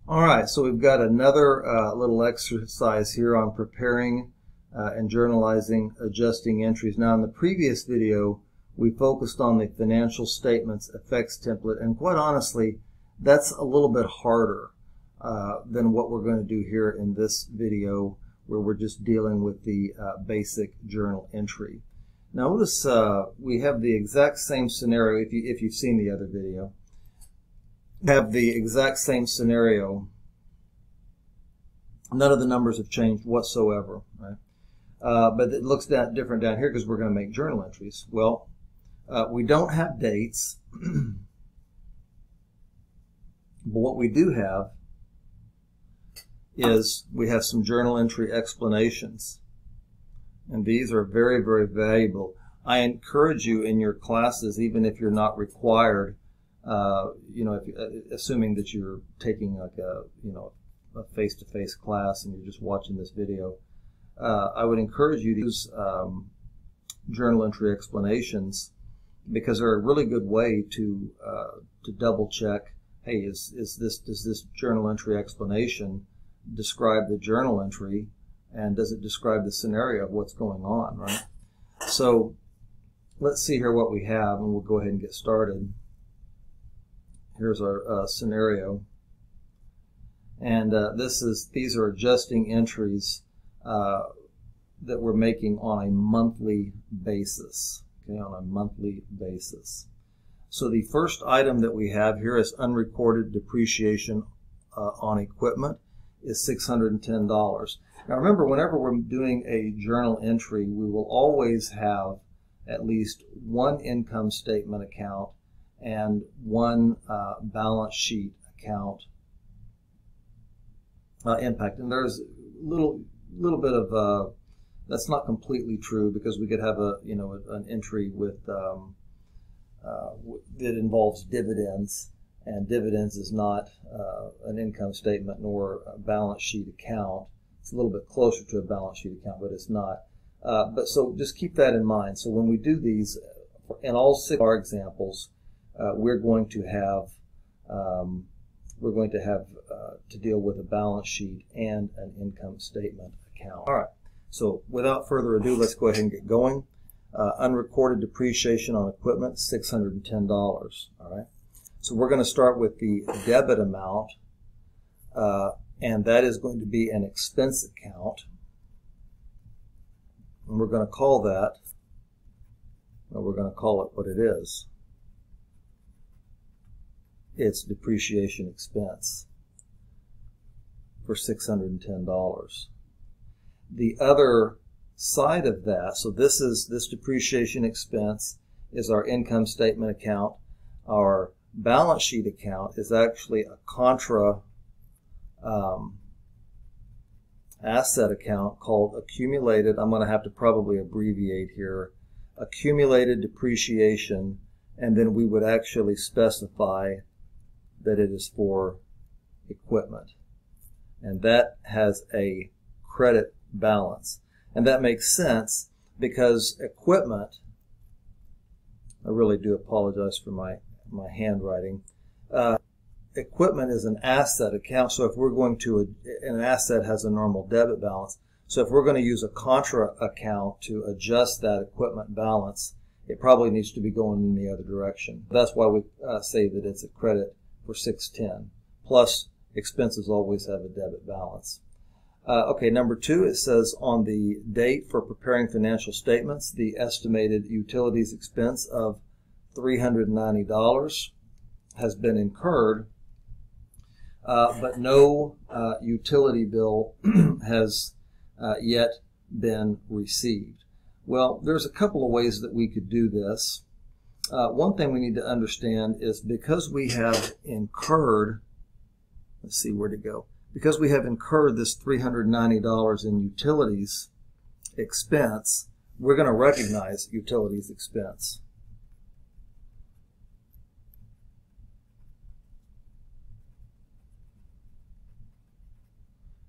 All right, so we've got another little exercise here on preparing and journalizing adjusting entries. Now, in the previous video, we focused on the financial statements effects template, and quite honestly, that's a little bit harder than what we're going to do here in this video, where we're just dealing with the basic journal entry. Now, notice we have the exact same scenario. If you've seen the other video, have the exact same scenario. None of the numbers have changed whatsoever, right? But it looks different down here because we're going to make journal entries. Well, we don't have dates, but what we do have is we have some journal entry explanations, and these are very, very valuable. I encourage you in your classes, even if you're not required, assuming that you're taking like a face-to-face class and you're just watching this video, I would encourage you to use journal entry explanations, because they're a really good way to double check. Hey, does this journal entry explanation describe the journal entry, and does it describe the scenario of what's going on, right? So let's see here what we have, and we'll go ahead and get started. Here's our scenario, and these are adjusting entries that we're making on a monthly basis. Okay, on a monthly basis. So the first item that we have here is unrecorded depreciation on equipment is $610. Now remember, whenever we're doing a journal entry, we will always have at least one income statement account and one balance sheet account impact. And there's a little bit of that's not completely true, because we could have an entry with that involves dividends, and dividends is not an income statement nor a balance sheet account. It's a little bit closer to a balance sheet account, but it's not. But so just keep that in mind. So when we do these, in all 6 of our examples, we're going to have to deal with a balance sheet and an income statement account. All right. So without further ado, let's go ahead and get going. Unrecorded depreciation on equipment, $610. All right. So we're going to start with the debit amount, and that is going to be an expense account. And we're going to call that, we're going to call it what it is. It's depreciation expense for $610. The other side of that, so this depreciation expense is our income statement account. Our balance sheet account is actually a contra asset account called accumulated, I'm going to have to probably abbreviate here, accumulated depreciation, and then we would actually specify that it is for equipment. And that has a credit balance. And that makes sense because equipment, I really do apologize for my handwriting, equipment is an asset account. So if we're going to, an asset has a normal debit balance. So if we're going to use a contra account to adjust that equipment balance, it probably needs to be going in the other direction. That's why we say that it's a credit for $610. Plus, expenses always have a debit balance. Okay, number 2, it says on the date for preparing financial statements, the estimated utilities expense of $390 has been incurred, but no utility bill has yet been received. Well, there's a couple of ways that we could do this. One thing we need to understand is because we have incurred, let's see where to go. Because we have incurred this $390 in utilities expense, we're going to recognize utilities expense.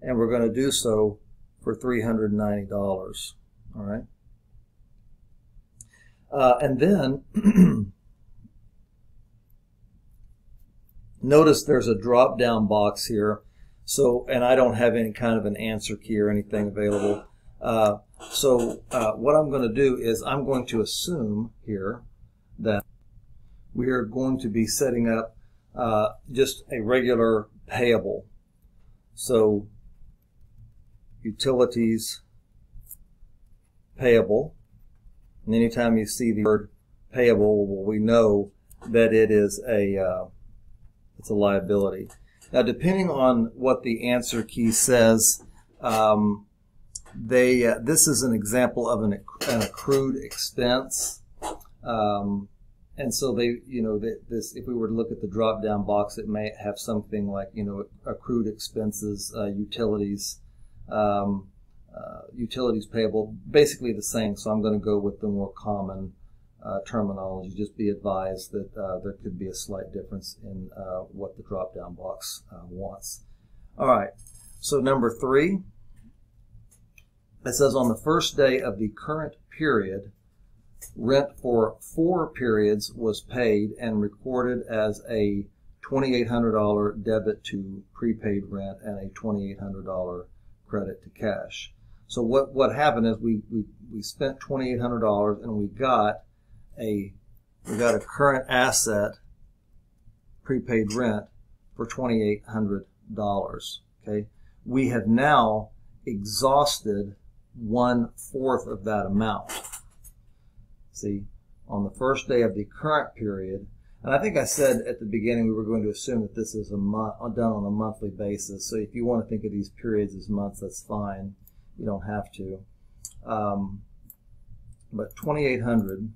And we're going to do so for $390. All right. And then Notice there's a drop down box here. So, and I don't have any kind of an answer key or anything available. What I'm going to do is I'm going to assume here that we are going to be setting up just a regular payable. So utilities payable. And anytime you see the word payable, well, we know that it is it's a liability. Now, depending on what the answer key says, this is an example of an accrued expense. And so if we were to look at the drop-down box, it may have something like, accrued expenses, utilities payable, basically the same. So I'm going to go with the more common terminology. Just be advised that there could be a slight difference in what the drop-down box wants. All right. So number 3, it says on the first day of the current period, rent for 4 periods was paid and recorded as a $2,800 debit to prepaid rent and a $2,800 credit to cash. So what happened is we spent $2,800 and we got a current asset, prepaid rent, for $2,800. Okay, we have now exhausted 1/4 of that amount. See, on the first day of the current period, and I think I said at the beginning we were going to assume that this is done on a monthly basis. So if you want to think of these periods as months, that's fine. You don't have to. But $2,800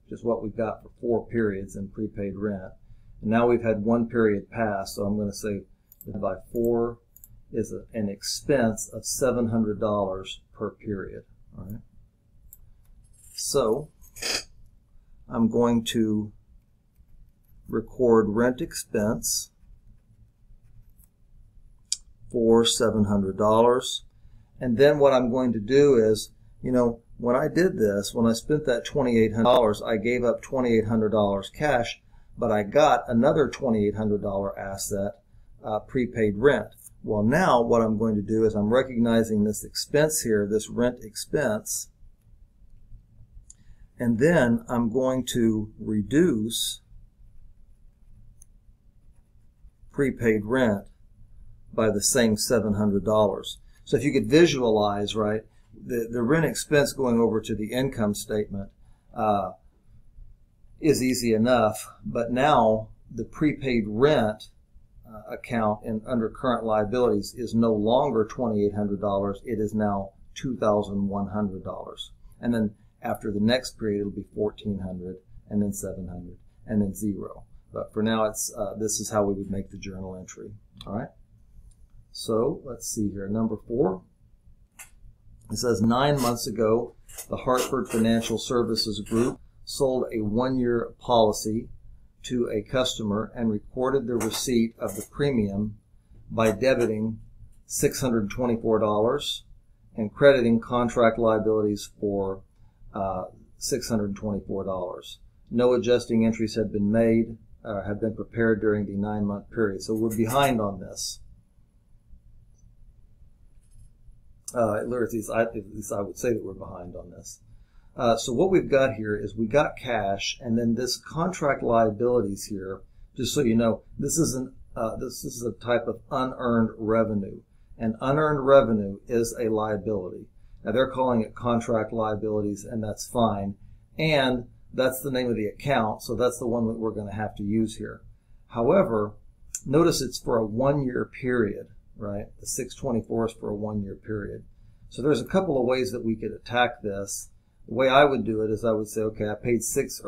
is what we've got for 4 periods in prepaid rent. And now we've had 1 period pass, so I'm going to say that by 4 is an expense of $700 per period. All right. So I'm going to record rent expense for $700. And then what I'm going to do is, when I did this, when I spent that $2,800, I gave up $2,800 cash, but I got another $2,800 asset, prepaid rent. Well, now what I'm going to do is I'm recognizing this expense here, this rent expense, and then I'm going to reduce prepaid rent by the same $700. So if you could visualize, right, the rent expense going over to the income statement is easy enough, but now the prepaid rent account under current liabilities is no longer $2,800. It is now $2,100. And then after the next period, it'll be $1,400, and then $700, and then $0. But for now, this is how we would make the journal entry. All right. So let's see here. Number 4. It says 9 months ago, the Hartford Financial Services Group sold a 1-year policy to a customer and recorded the receipt of the premium by debiting $624 and crediting contract liabilities for $624. No adjusting entries had been made or have been prepared during the 9-month period. So we're behind on this. At least I would say that we're behind on this. So what we've got here is we got cash, and then this contract liabilities here, just so you know, this is a type of unearned revenue, and unearned revenue is a liability. Now they're calling it contract liabilities, and that's fine, and that's the name of the account, so that's the one that we're going to have to use here. However, notice it's for a 1-year period, right? The 624 is for a 1-year period. So there's a couple of ways that we could attack this. The way I would do it is I would say, okay,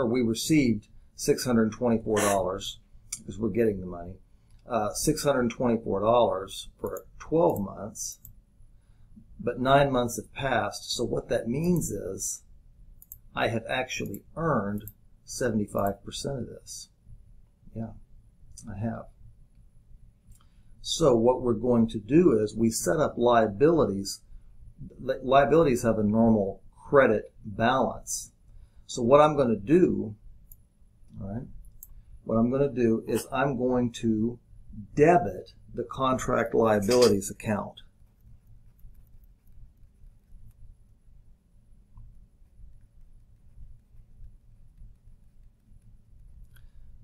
we received $624 because we're getting the money. $624 for 12 months, but 9 months have passed. So what that means is I have actually earned 75% of this. Yeah, I have. So what we're going to do is we set up liabilities. Liabilities have a normal credit balance. So what I'm going to do, all right, what I'm going to do is I'm going to debit the contract liabilities account.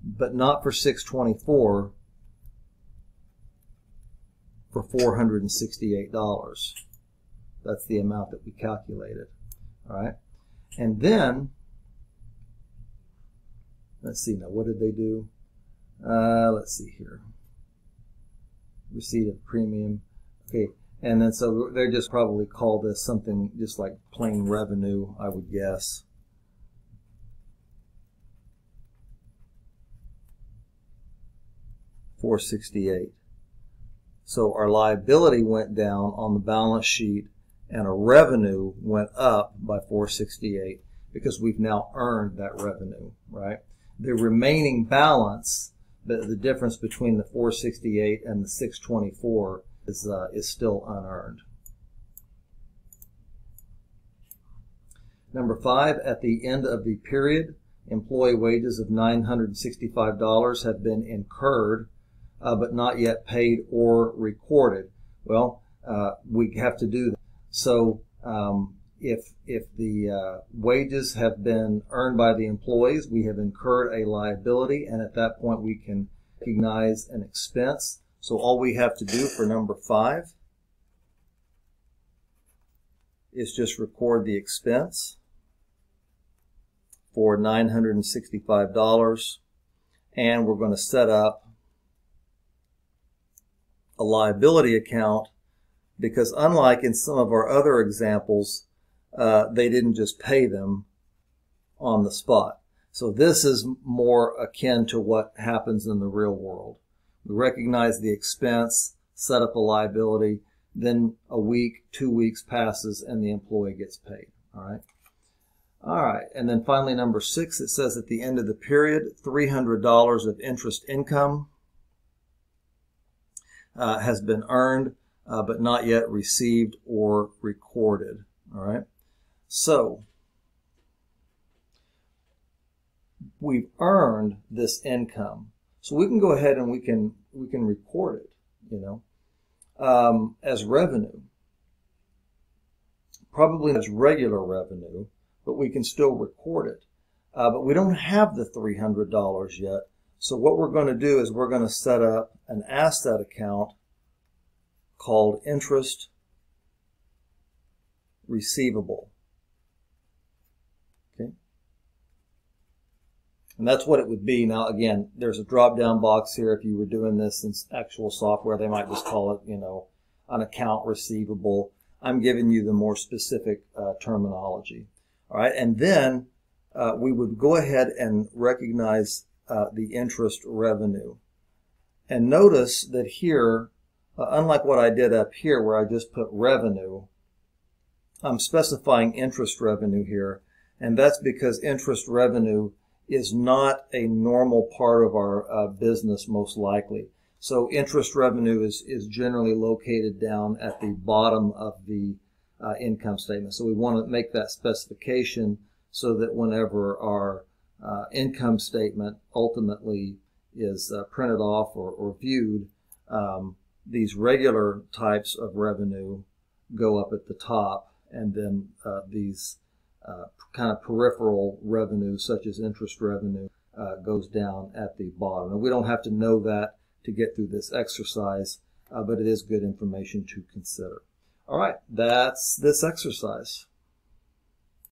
But not for 624, for $468. That's the amount that we calculated. All right. And then, let's see now, what did they do? Let's see here. Receipt of premium. Okay. And then so they just probably call this something just like plain revenue, I would guess. $468. So our liability went down on the balance sheet and our revenue went up by $468 because we've now earned that revenue, right? The remaining balance, the difference between the $468 and the $624 is still unearned. Number 5, at the end of the period, employee wages of $965 have been incurred but not yet paid or recorded. Well, we have to do that. So if the wages have been earned by the employees, we have incurred a liability, and at that point we can recognize an expense. So all we have to do for number 5 is just record the expense for $965, and we're going to set up a liability account, because unlike in some of our other examples, they didn't just pay them on the spot. So this is more akin to what happens in the real world. We recognize the expense, set up a liability, then a week, 2 weeks passes, and the employee gets paid. All right. All right. And then finally, number 6, it says at the end of the period, $300 of interest income has been earned, but not yet received or recorded. All right. So we've earned this income, so we can go ahead and we can record it, as revenue. Probably as regular revenue, but we can still record it. But we don't have the $300 yet. So what we're going to do is we're going to set up an asset account called interest receivable. Okay. And that's what it would be. Now, again, there's a drop-down box here. If you were doing this in actual software, they might just call it, an account receivable. I'm giving you the more specific terminology. All right. And then we would go ahead and recognize the interest revenue. And notice that here, unlike what I did up here where I just put revenue, I'm specifying interest revenue here. And that's because interest revenue is not a normal part of our business, most likely. So interest revenue is generally located down at the bottom of the income statement. So we want to make that specification so that whenever our income statement ultimately is printed off or viewed, these regular types of revenue go up at the top, and then these kind of peripheral revenue, such as interest revenue, goes down at the bottom. And we don't have to know that to get through this exercise, but it is good information to consider. All right, that's this exercise.